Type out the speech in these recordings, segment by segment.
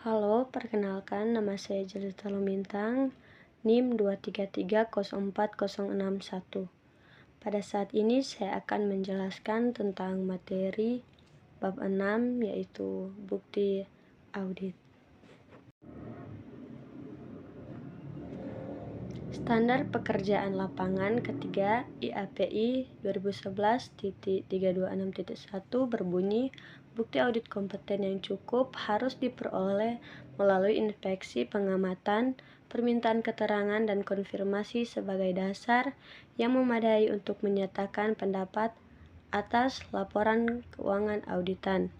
Halo, perkenalkan nama saya Jelita Lumintang, NIM 233046061. Pada saat ini saya akan menjelaskan tentang materi bab 6 yaitu bukti audit. Standar Pekerjaan Lapangan ketiga IAPI 2011.326.1 berbunyi, bukti audit kompeten yang cukup harus diperoleh melalui inspeksi pengamatan, permintaan keterangan dan konfirmasi sebagai dasar yang memadai untuk menyatakan pendapat atas laporan keuangan auditan.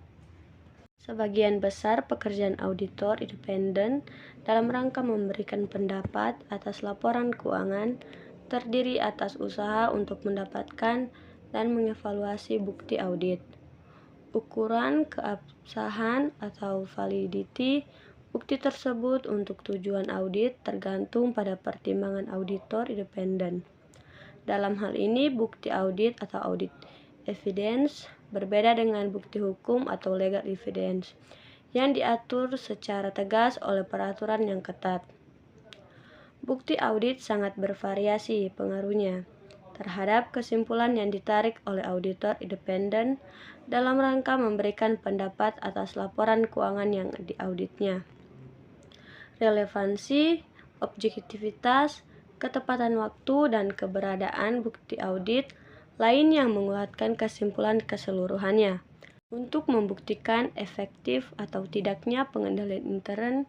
Sebagian besar pekerjaan auditor independen dalam rangka memberikan pendapat atas laporan keuangan terdiri atas usaha untuk mendapatkan dan mengevaluasi bukti audit. Ukuran keabsahan atau validity bukti tersebut untuk tujuan audit tergantung pada pertimbangan auditor independen. Dalam hal ini, bukti audit atau audit evidence berbeda dengan bukti hukum atau legal evidence yang diatur secara tegas oleh peraturan yang ketat. Bukti audit sangat bervariasi pengaruhnya terhadap kesimpulan yang ditarik oleh auditor independen dalam rangka memberikan pendapat atas laporan keuangan yang diauditnya. Relevansi, objektivitas, ketepatan waktu, dan keberadaan bukti audit lain yang menguatkan kesimpulan keseluruhannya. Untuk membuktikan efektif atau tidaknya pengendalian intern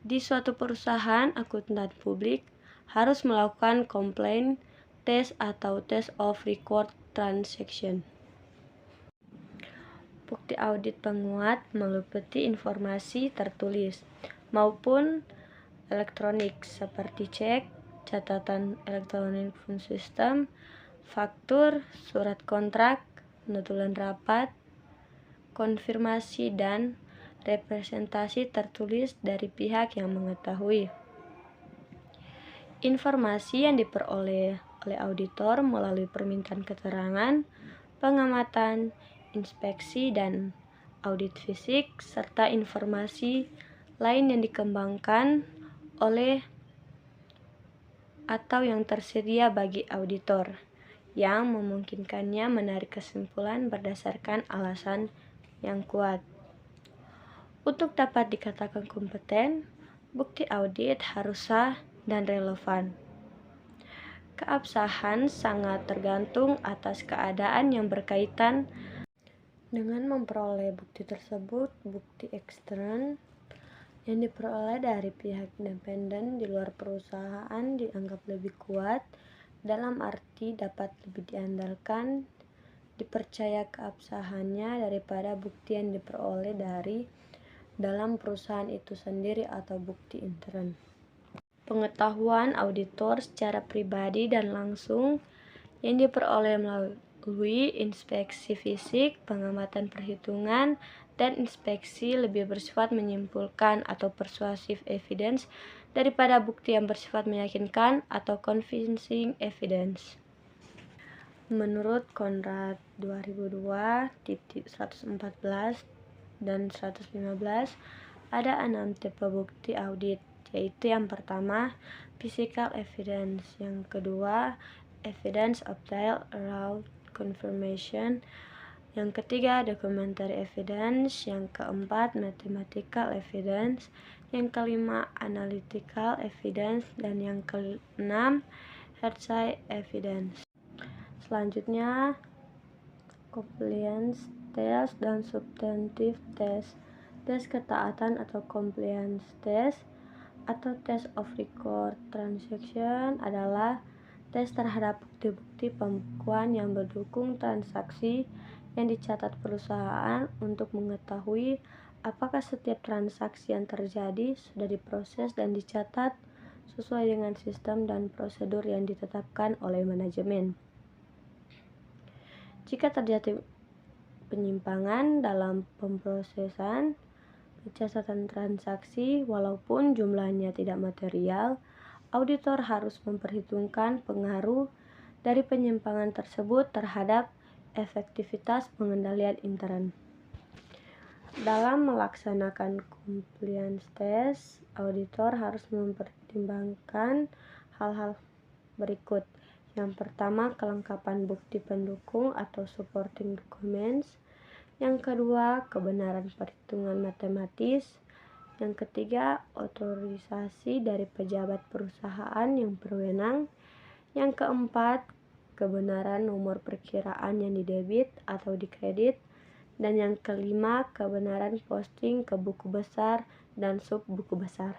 di suatu perusahaan akuntan publik harus melakukan complaint test atau test of record transaction. Bukti audit penguat meliputi informasi tertulis maupun elektronik seperti cek, catatan elektronik phone system, faktur, surat kontrak, notulen rapat, konfirmasi, dan representasi tertulis dari pihak yang mengetahui. Informasi yang diperoleh oleh auditor melalui permintaan keterangan, pengamatan, inspeksi, dan audit fisik, serta informasi lain yang dikembangkan oleh atau yang tersedia bagi auditor, yang memungkinkannya menarik kesimpulan berdasarkan alasan yang kuat. Untuk dapat dikatakan kompeten, bukti audit harus sah dan relevan. Keabsahan sangat tergantung atas keadaan yang berkaitan dengan memperoleh bukti tersebut. Bukti ekstern yang diperoleh dari pihak independen di luar perusahaan dianggap lebih kuat, dalam arti dapat lebih diandalkan, dipercaya keabsahannya daripada bukti yang diperoleh dari dalam perusahaan itu sendiri atau bukti intern. Pengetahuan auditor secara pribadi dan langsung yang diperoleh melalui inspeksi fisik, pengamatan perhitungan, dan inspeksi lebih bersifat menyimpulkan atau persuasive evidence daripada bukti yang bersifat meyakinkan atau convincing evidence. Menurut Conrad 2002.114 dan 115, ada 6 tipe bukti audit, yaitu yang pertama, physical evidence, yang kedua, evidence obtained through confirmation, yang ketiga, documentary evidence, yang keempat, mathematical evidence, yang kelima, analytical evidence, dan yang keenam, hearsay evidence. Selanjutnya, compliance test dan substantive test. Tes ketaatan atau compliance test atau test of record transaction adalah tes terhadap bukti-bukti pembukuan yang mendukung transaksi yang dicatat perusahaan untuk mengetahui apakah setiap transaksi yang terjadi sudah diproses dan dicatat sesuai dengan sistem dan prosedur yang ditetapkan oleh manajemen. Jika terjadi penyimpangan dalam pemrosesan pencatatan transaksi, walaupun jumlahnya tidak material, auditor harus memperhitungkan pengaruh dari penyimpangan tersebut terhadap efektivitas pengendalian intern. Dalam melaksanakan compliance test, auditor harus mempertimbangkan hal-hal berikut. Yang pertama, kelengkapan bukti pendukung atau supporting documents. Yang kedua, kebenaran perhitungan matematis. Yang ketiga, otorisasi dari pejabat perusahaan yang berwenang. Yang keempat, kebenaran nomor perkiraan yang didebit atau dikredit. Dan yang kelima, kebenaran posting ke buku besar dan sub buku besar.